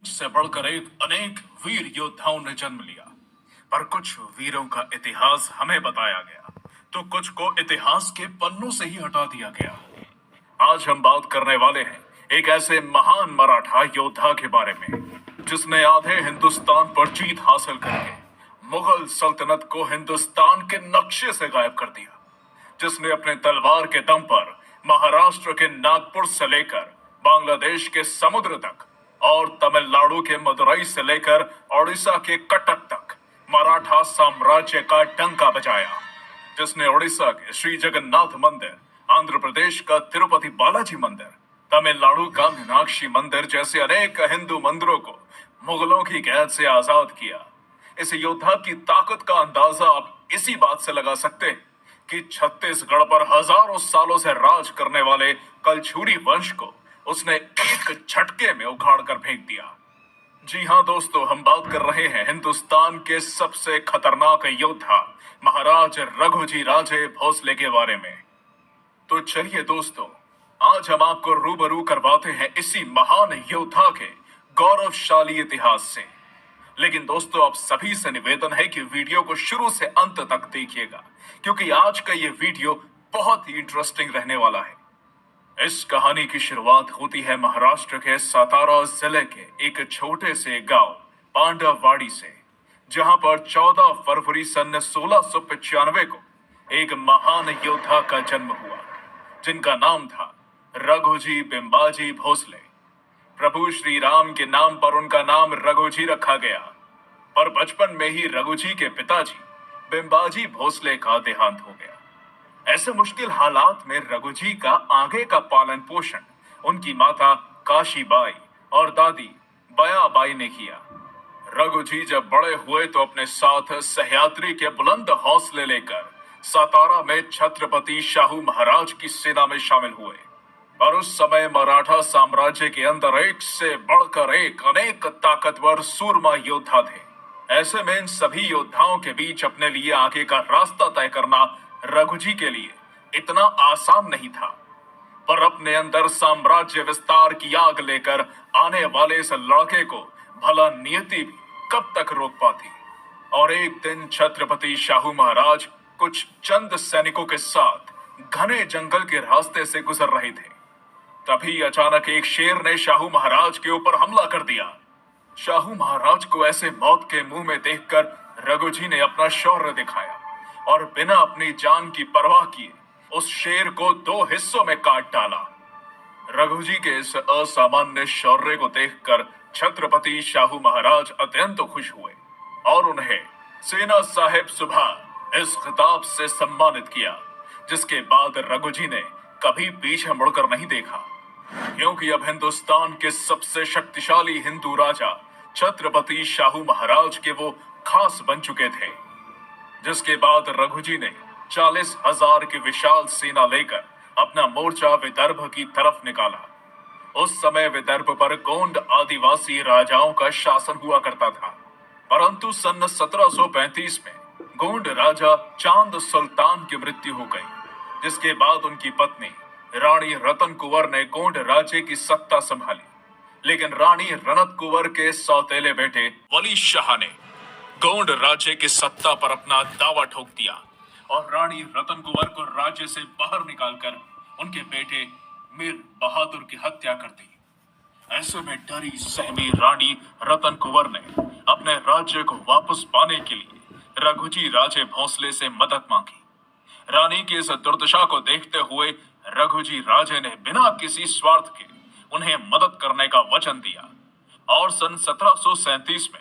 से बढ़कर एक अनेक वीर योद्धाओं ने जन्म लिया। पर कुछ वीरों का इतिहास हमें बताया गया तो कुछ को इतिहास के पन्नों से ही हटा दिया गया। आज हम बात करने वाले हैं एक ऐसे महान मराठा योद्धा के बारे में जिसने आधे हिंदुस्तान पर जीत हासिल करके मुगल सल्तनत को हिंदुस्तान के नक्शे से गायब कर दिया, जिसने अपने तलवार के दम पर महाराष्ट्र के नागपुर से लेकर बांग्लादेश के समुद्र तक और तमिलनाडु के मदुरई से लेकर ओडिशा के कटक तक मराठा साम्राज्य का डंका बजाया, जिसने ओडिशा के श्री जगन्नाथ मंदिर, आंध्र प्रदेश का तिरुपति बालाजी मंदिर, तमिलनाडु का मीनाक्षी मंदिर जैसे अनेक हिंदू मंदिरों को मुगलों की कैद से आजाद किया। इस योद्धा की ताकत का अंदाजा आप इसी बात से लगा सकते हैं कि छत्तीसगढ़ पर हजारों सालों से राज करने वाले कलछुरी वंश को उसने एक झटके में उखाड़ कर फेंक दिया। जी हाँ दोस्तों, हम बात कर रहे हैं हिंदुस्तान के सबसे खतरनाक योद्धा महाराज रघुजी राजे भोसले के बारे में। तो चलिए दोस्तों, आज हम आपको रूबरू करवाते हैं इसी महान योद्धा के गौरवशाली इतिहास से। लेकिन दोस्तों, आप सभी से निवेदन है कि वीडियो को शुरू से अंत तक देखिएगा, क्योंकि आज का ये वीडियो बहुत ही इंटरेस्टिंग रहने वाला है। इस कहानी की शुरुआत होती है महाराष्ट्र के सातारा जिले के एक छोटे से गांव पांडववाड़ी से, जहां पर 14 फरवरी सन 1695 को एक महान योद्धा का जन्म हुआ, जिनका नाम था रघुजी बिंबाजी भोसले। प्रभु श्री राम के नाम पर उनका नाम रघुजी रखा गया, पर बचपन में ही रघुजी के पिताजी बिंबाजी भोसले का देहांत हो गया। ऐसे मुश्किल हालात में रघुजी का आगे का पालन पोषण उनकी माता काशीबाई और दादी बयाबाई ने किया। रघुजी जब बड़े हुए तो अपने साथ सह्याद्री के बुलंद हौसले लेकर सातारा में छत्रपति शाहू महाराज की सेना में शामिल हुए। और उस समय मराठा साम्राज्य के अंदर एक से बढ़कर एक अनेक ताकतवर सूरमा योद्धा थे। ऐसे में इन सभी योद्धाओं के बीच अपने लिए आगे का रास्ता तय करना रघुजी के लिए इतना आसान नहीं था। पर अपने अंदर साम्राज्य विस्तार की आग लेकर आने वाले इस लड़के को भला नियति भी कब तक रोक पाती। और एक दिन छत्रपति शाहू महाराज कुछ चंद सैनिकों के साथ घने जंगल के रास्ते से गुजर रहे थे। तभी अचानक एक शेर ने शाहू महाराज के ऊपर हमला कर दिया। शाहू महाराज को ऐसे मौत के मुंह में देखकर रघुजी ने अपना शौर्य दिखाया और बिना अपनी जान की परवाह किए उस शेर को 2 हिस्सों में काट डाला। रघुजी के इस असामान्य शौर्य को देखकर छत्रपति शाहू महाराज अत्यंत खुश हुए और उन्हें सेना साहेब सुबह इस खिताब से सम्मानित किया, जिसके बाद रघुजी ने कभी पीछे मुड़कर नहीं देखा, क्योंकि अब हिंदुस्तान के सबसे शक्तिशाली हिंदू राजा छत्रपति शाहू महाराज के वो खास बन चुके थे। जिसके बाद रघुजी ने 40,000 की विशाल सेना लेकर अपना मोर्चा विदर्भ की तरफ निकाला। उस समय विदर्भ पर गोंड आदिवासी राजाओं का शासन हुआ करता था, परंतु सन 1735 में गोंड राजा चांद सुल्तान की मृत्यु हो गई, जिसके बाद उनकी पत्नी रानी रतन कुंवर ने गोंड राज्य की सत्ता संभाली। लेकिन रानी रनत कुंवर के सौतेले बेटे वली शाह ने गोंड राज्य की सत्ता पर अपना दावा ठोक दिया और रानी रतन कुंवर को राज्य से बाहर निकालकर उनके बेटे मीर बहादुर की हत्या कर दी। ऐसे में डरी सहमी रानी रतन कुंवर ने अपने राज्य को वापस पाने के लिए रघुजी राजे भोसले से मदद मांगी। रानी की इस दुर्दशा को देखते हुए रघुजी राजे ने बिना किसी स्वार्थ के उन्हें मदद करने का वचन दिया और सन 1737 में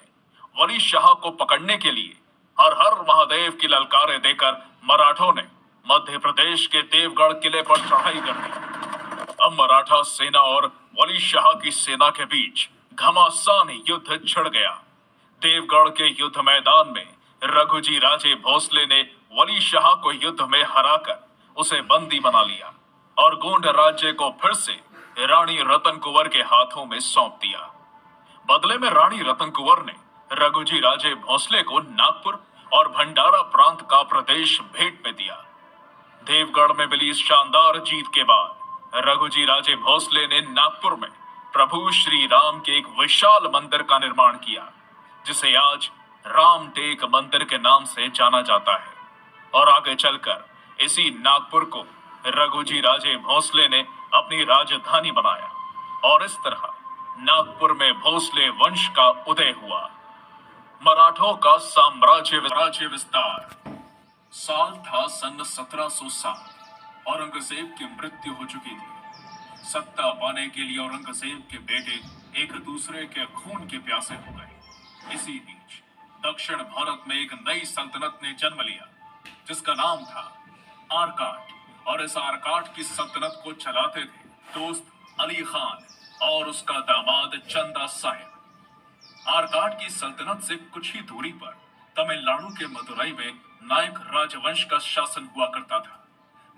वली शाह को पकड़ने के लिए हर हर महादेव की ललकारें देकर मराठों ने मध्य प्रदेश के देवगढ़ किले पर चढ़ाई कर दी। अब मराठा सेना और वली शाह की सेना के बीच घमासान युद्ध छिड़ गया। देवगढ़ के युद्ध मैदान में रघुजी राजे भोसले ने वली शाह को युद्ध में हराकर उसे बंदी बना लिया और गोंड राज्य को फिर से रानी रतन कुंवर के हाथों में सौंप दिया। बदले में रानी रतन कुंवर ने रघुजी राजे भोसले को नागपुर और भंडारा प्रांत का प्रदेश भेंट में दिया। देवगढ़ में मिली इस शानदार जीत के बाद रघुजी राजे भोसले ने नागपुर में प्रभु श्री राम के एक विशाल मंदिर का निर्माण किया, जिसे आज रामटेक मंदिर के नाम से जाना जाता है। और आगे चलकर इसी नागपुर को रघुजी राजे भोसले ने अपनी राजधानी बनाया और इस तरह नागपुर में भोसले वंश का उदय हुआ। मराठों का राज्य विस्तार। साल था सन 1707। औरंगजेब की मृत्यु हो चुकी थी। सत्ता पाने के लिए औरंगजेब के बेटे एक दूसरे के खून के प्यासे हो गए। इसी बीच दक्षिण भारत में एक नई सल्तनत ने जन्म लिया, जिसका नाम था आरकाट। और इस आरकाट की सल्तनत को चलाते थे दोस्त अली खान और उसका दामाद चंदा साहिब। आरकाट की सल्तनत से कुछ ही दूरी पर तमिलनाडु के मदुरई में नायक राजवंश का शासन हुआ करता था,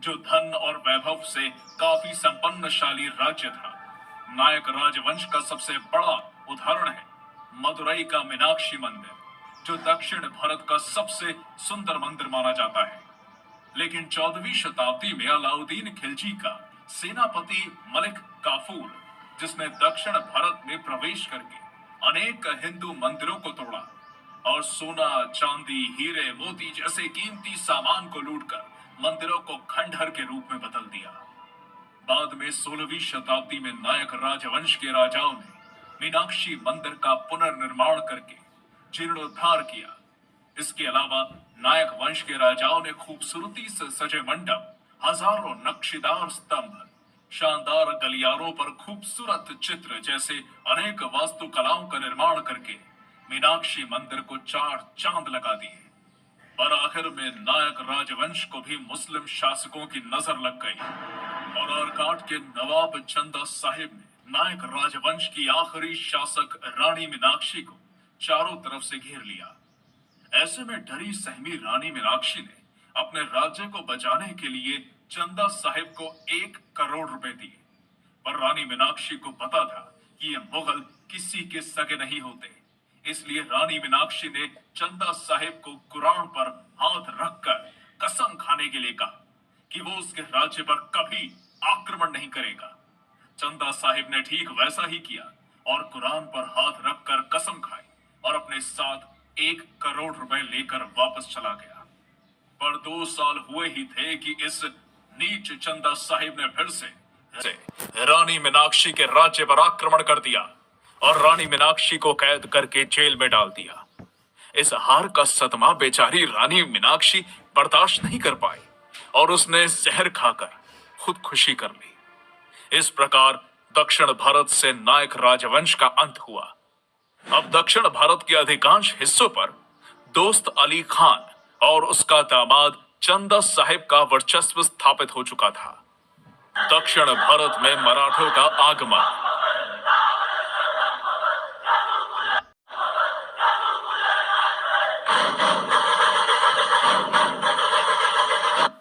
जो धन और वैभव से काफी संपन्नशाली राज्य था। नायक राजवंश का सबसे बड़ा उदाहरण है मदुरई का मीनाक्षी मंदिर, जो दक्षिण भारत का सबसे सुंदर मंदिर माना जाता है। लेकिन 14वीं शताब्दी में अलाउद्दीन खिलजी का सेनापति मलिक काफूर, जिसने दक्षिण भारत में प्रवेश करके अनेक हिंदू मंदिरों को तोड़ा और सोना, चांदी, हीरे, मोती जैसे कीमती सामान को लूटकर मंदिरों को खंडहर के रूप में बदल दिया। बाद में 16वीं शताब्दी में नायक राजवंश के राजाओं ने मीनाक्षी मंदिर का पुनर्निर्माण करके जीर्णोद्धार किया। इसके अलावा नायक वंश के राजाओं ने खूबसूरती से सजे मंडप, हजारों नक्शीदार स्तंभ, शानदार गलियारों पर खूबसूरत चित्र जैसे अनेक वास्तुकलाओं का निर्माण करके मीनाक्षी मंदिर को 4 चांद लगा दिए। पर आखिर में नायक राजवंश को भी मुस्लिम शासकों की नजर लग गई और आरकाट के नवाब चंदा साहिब ने नायक राजवंश की आखिरी शासक रानी मीनाक्षी को चारों तरफ से घेर लिया। ऐसे में डरी सहमी रानी मीनाक्षी ने अपने राज्य को बचाने के लिए चंदा साहिब को 1 करोड़ रुपए दिए। पर रानी मीनाक्षी को पता था कि ये मुगल किसी के सगे नहीं होते, इसलिए रानी मीनाक्षी ने चंदा साहिब को कुरान पर हाथ रखकर कसम खाने के लिए कहा कि वो उसके राज्य पर कभी आक्रमण नहीं करेगा। चंदा साहिब ने ठीक वैसा ही किया और कुरान पर हाथ रखकर कसम खाई और अपने साथ 1 करोड़ रुपए लेकर वापस चला गया। पर 2 साल हुए ही थे कि इस नीच चंदा साहिब ने फिर से रानी मीनाक्षी के राज्य पर आक्रमण कर दिया और रानी मीनाक्षी को कैद करके जेल में डाल दिया। इस हार का सदमा बेचारी रानी मीनाक्षी बर्दाश्त नहीं कर पाई और उसने जहर खाकर खुदकुशी कर ली। इस प्रकार दक्षिण भारत से नायक राजवंश का अंत हुआ। अब दक्षिण भारत के अधिकांश हिस्सों पर दोस्त अली खान और उसका दामाद चंदा साहिब का वर्चस्व स्थापित हो चुका था। दक्षिण भारत में मराठों का आगमन।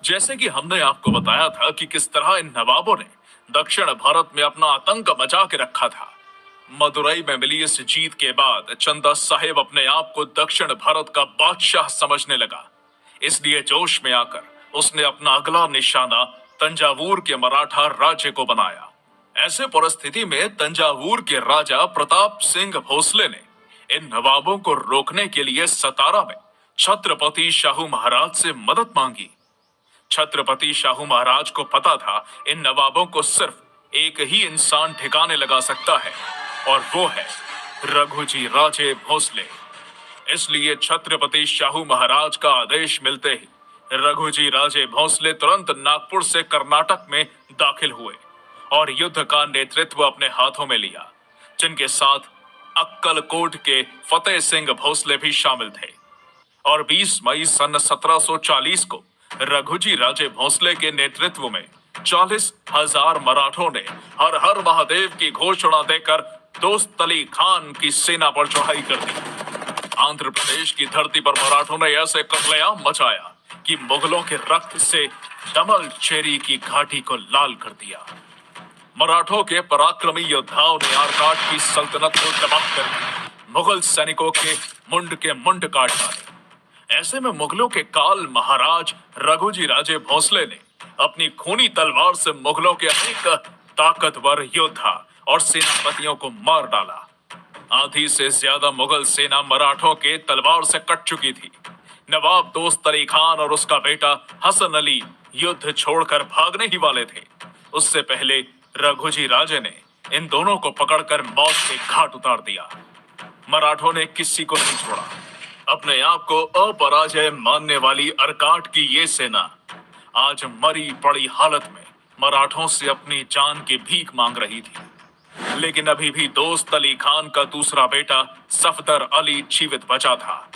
जैसे कि हमने आपको बताया था कि किस तरह इन नवाबों ने दक्षिण भारत में अपना आतंक मचा के रखा था। मदुरई में मिली इस जीत के बाद चंदा साहिब अपने आप को दक्षिण भारत का बादशाह समझने लगा। इसलिए जोश में आकर उसने अपना अगला निशाना तंजावुर के मराठा राज्य को बनाया। ऐसे परिस्थिति में तंजावुर के राजा प्रताप सिंह भोसले ने इन नवाबों को रोकने के लिए सतारा में छत्रपति शाहू महाराज से मदद मांगी। छत्रपति शाहू महाराज को पता था इन नवाबों को सिर्फ एक ही इंसान ठिकाने लगा सकता है और वो है रघुजी राजे भोसले। इसलिए छत्रपति शाहू महाराज का आदेश मिलते ही रघुजी राजे भोसले तुरंत नागपुर से कर्नाटक में दाखिल हुए और युद्ध का नेतृत्व अपने हाथों में लिया, जिनके साथ अक्कलकोट के फतेह सिंह भोसले भी शामिल थे। और 20 मई सन 1740 को रघुजी राजे भोसले के नेतृत्व में 40,000 मराठों ने हर हर महादेव की घोषणा देकर दोस्त अली खान की सेना पर चढ़ाई कर दी। आंध्र प्रदेश की धरती पर मराठों ने ऐसे कत्लेआम मचाया कि मुगलों के रक्त से डमल चेरी की घाटी को लाल कर दिया। मराठों के पराक्रमी योद्धाओं ने आरकाट की सल्तनत को तबाह कर मुगल सैनिकों के मुंड काट डाले। ऐसे में मुगलों के काल महाराज रघुजी राजे भोसले ने अपनी खूनी तलवार से मुगलों के अनेक ताकतवर योद्धा और सेनापतियों को मार डाला। आधी से ज्यादा मुगल सेना मराठों के तलवार से कट चुकी थी। नवाब दोस्त अली खान और उसका बेटा हसन अली युद्ध छोड़कर भागने ही वाले थे। उससे पहले रघुजी राजे ने इन दोनों को पकड़कर मौत के घाट उतार दिया। मराठों ने किसी को नहीं छोड़ा। अपने आप को अपराजय मानने वाली अर्काट की ये सेना आज मरी पड़ी हालत में मराठों से अपनी जान की भीख मांग रही थी। लेकिन अभी भी दोस्त अली खान का दूसरा बेटा सफदर अली जीवित बचा था।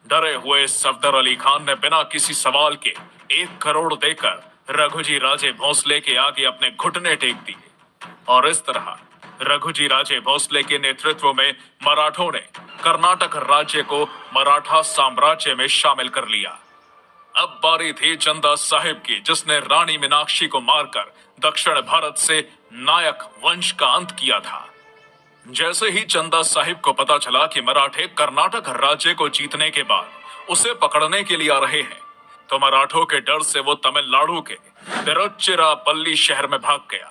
डरे हुए सफदर अली खान ने बिना किसी सवाल के 1 करोड़ देकर रघुजी राजे भोसले के आगे अपने घुटने टेक दिए और इस तरह रघुजी राजे भोसले के नेतृत्व में मराठों ने कर्नाटक राज्य को मराठा साम्राज्य में शामिल कर लिया। अब बारी थी चंदा साहिब की, जिसने रानी मीनाक्षी को मारकर दक्षिण भारत से नायक वंश का अंत किया था। जैसे ही चंदा साहिब को पता चला कि मराठे कर्नाटक राज्य को जीतने के बाद उसे पकड़ने के लिए आ रहे हैं, तो मराठों के डर से वो तमिलनाडु के तिरुचिरापल्ली शहर में भाग गया।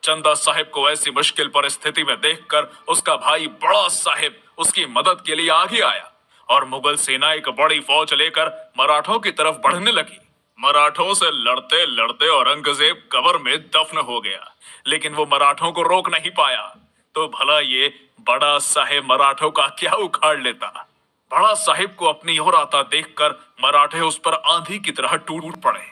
चंदा साहिब को ऐसी मुश्किल परिस्थिति में देखकर उसका भाई बड़ा साहिब उसकी मदद के लिए आगे आया और मुगल सेना एक बड़ी फौज लेकर मराठों की तरफ बढ़ने लगी। मराठों से लड़ते लड़ते औरंगजेब कब्र में दफन हो गया, लेकिन वो मराठों को रोक नहीं पाया। तो भला ये बड़ा साहिब मराठों का क्या उखाड़ लेता। बड़ा साहिब को अपनी ओर आता देखकर मराठे उस पर आंधी की तरह टूट पड़े।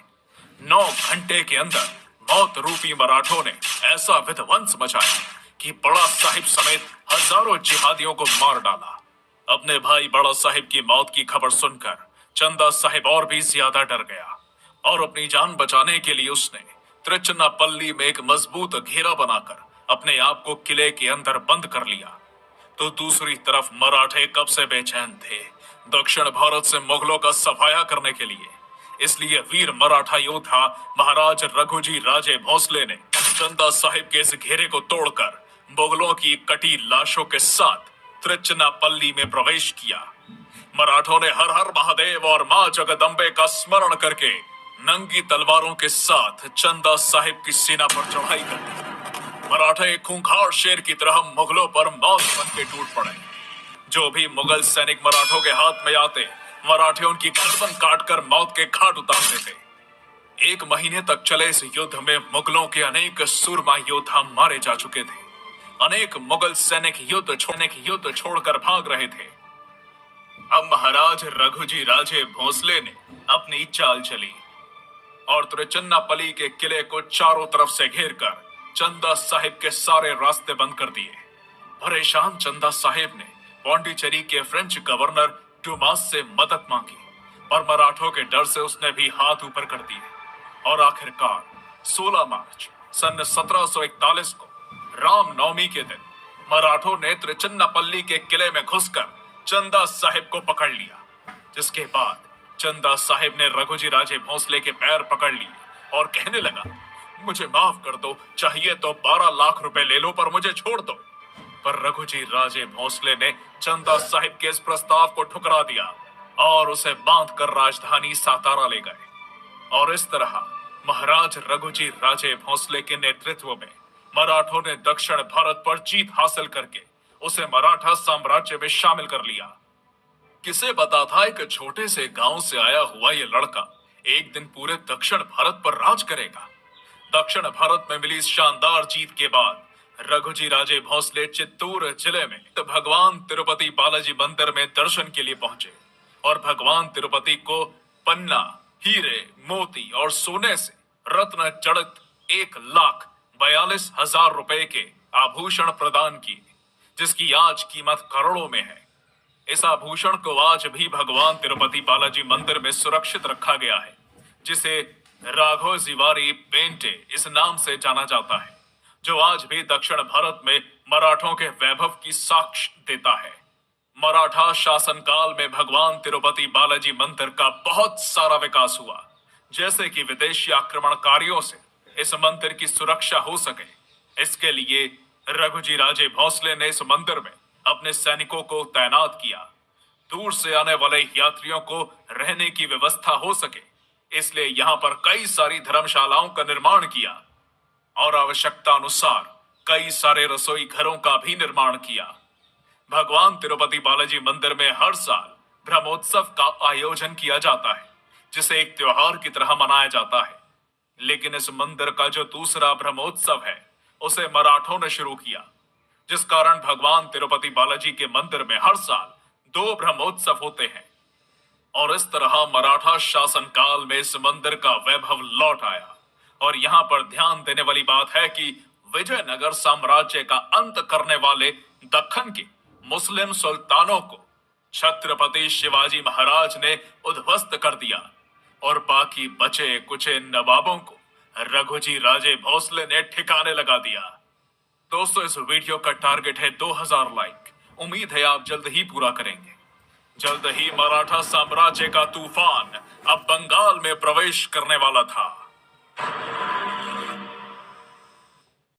9 घंटे के अंदर मौत रूपी मराठों ने ऐसा विध्वंस मचाया कि बड़ा साहिब समेत हजारों जिहादियों को मार डाला। अपने भाई बड़ा साहिब की मौत की खबर सुनकर चंदा साहिब और भी ज्यादा डर गया और अपनी जान बचाने के लिए उसने त्रिचन्नापल्ली में एक मजबूत घेरा बनाकर अपने आप को किले के अंदर बंद कर लिया। तो दूसरी तरफ मराठे कब से बेचैन थे दक्षिण भारत से मुगलों का सफाया करने के लिए। इसलिए वीर मराठा योद्धा महाराज रघुजी राजे भोसले ने चंदा साहिब के इस घेरे को तोड़कर मुगलों की कटी लाशों के साथ त्रिचन्नापल्ली में प्रवेश किया। मराठों ने हर हर महादेव और मां जगदम्बे का स्मरण करके नंगी तलवारों के साथ चंदा साहिब की सेना पर चढ़ाई कर दी। मराठे खूंखार शेर की तरह मुगलों पर मौत बन के टूट पड़े। जो भी मुगल सैनिक मराठों के हाथ में आते, मराठे उनकी गर्दन काटकर मौत के घाट उतारते थे। 1 महीने तक चले इस युद्ध में मुगलों के अनेक सूरमा योद्धा मारे जा चुके थे। अनेक मुगल सैनिक युद्ध छोड़कर भाग रहे थे। अब महाराज रघुजी राजे भोसले ने अपनी चाल चली और त्रिचन्नापल्ली के किले को चारों तरफ से घेरकर चंदा साहिब के सारे रास्ते बंद कर दिए। परेशान चंदा साहिब ने पौंडीचेरी के फ्रेंच गवर्नर डुमास से मदद मांगी, पर मराठों के डर से उसने भी हाथ ऊपर कर दिए और आखिरकार 16 मार्च सन 1741 को रामनवमी के दिन मराठों ने त्रिचन्नापल्ली के किले में घुसकर चंदा साहिब को पकड़ लिया। जिसके बाद चंदा साहिब ने रघुजी राजे भोसले के पैर पकड़ लिए और कहने लगा, मुझे माफ कर दो, चाहिए तो 12 लाख रुपए ले लो, पर मुझे छोड़ दो। पर रघुजी राजे भोसले ने चंदा साहिब के इस प्रस्ताव को ठुकरा दिया और उसे बांधकर राजधानी सातारा ले गए। और इस तरह महाराज रघुजी राजे भोसले के नेतृत्व में मराठों ने दक्षिण भारत पर जीत हासिल करके उसे मराठा साम्राज्य में शामिल कर लिया। किसे पता था एक छोटे से गांव से आया हुआ ये लड़का एक दिन पूरे दक्षिण भारत पर राज करेगा। दक्षिण भारत में मिली इस शानदार जीत के बाद रघुजी राजे भोसले चित्तूर जिले में भगवान तिरुपति बालाजी मंदिर में दर्शन के लिए पहुंचे और भगवान तिरुपति को पन्ना, हीरे, मोती और सोने से रत्न जड़ित 1,42,000 रुपए के आभूषण प्रदान किए, जिसकी आज कीमत करोड़ों में है। इस आभूषण को आज भी भगवान तिरुपति बालाजी मंदिर में सुरक्षित रखा गया है, जिसे राघव जिवारी पेंटे इस नाम से जाना जाता है, जो आज भी दक्षिण भारत में मराठों के वैभव की साक्ष्य देता है। मराठा शासनकाल में भगवान तिरुपति बालाजी मंदिर का बहुत सारा विकास हुआ, जैसे कि विदेशी आक्रमणकारियों से इस मंदिर की सुरक्षा हो सके। इसके लिए रघुजी राजे भोसले ने इस मंदिर में अपने सैनिकों को तैनात किया। दूर से आने वाले यात्रियों को रहने की व्यवस्था हो सके, इसलिए यहाँ पर कई सारी धर्मशालाओं का निर्माण किया और आवश्यकता अनुसार कई सारे रसोई घरों का भी निर्माण किया। भगवान तिरुपति बालाजी मंदिर में हर साल ब्रह्मोत्सव का आयोजन किया जाता है, जिसे एक त्योहार की तरह मनाया जाता है। लेकिन इस मंदिर का जो दूसरा ब्रह्मोत्सव है, उसे मराठों ने शुरू किया, जिस कारण भगवान तिरुपति बालाजी के मंदिर में हर साल 2 ब्रह्मोत्सव होते हैं। और इस तरह मराठा शासन काल में इस मंदिर का वैभव लौट आया। और यहाँ पर ध्यान देने वाली बात है कि विजयनगर साम्राज्य का अंत करने वाले दक्कन के मुस्लिम सुल्तानों को छत्रपति शिवाजी महाराज ने उद्ध्वस्त कर दिया और बाकी बचे कुचे नवाबों को रघुजी राजे भोसले ने ठिकाने लगा दिया। दोस्तों, इस वीडियो का टारगेट है 2000 लाइक। उम्मीद है आप जल्द ही पूरा करेंगे। जल्द ही मराठा साम्राज्य का तूफान अब बंगाल में प्रवेश करने वाला था।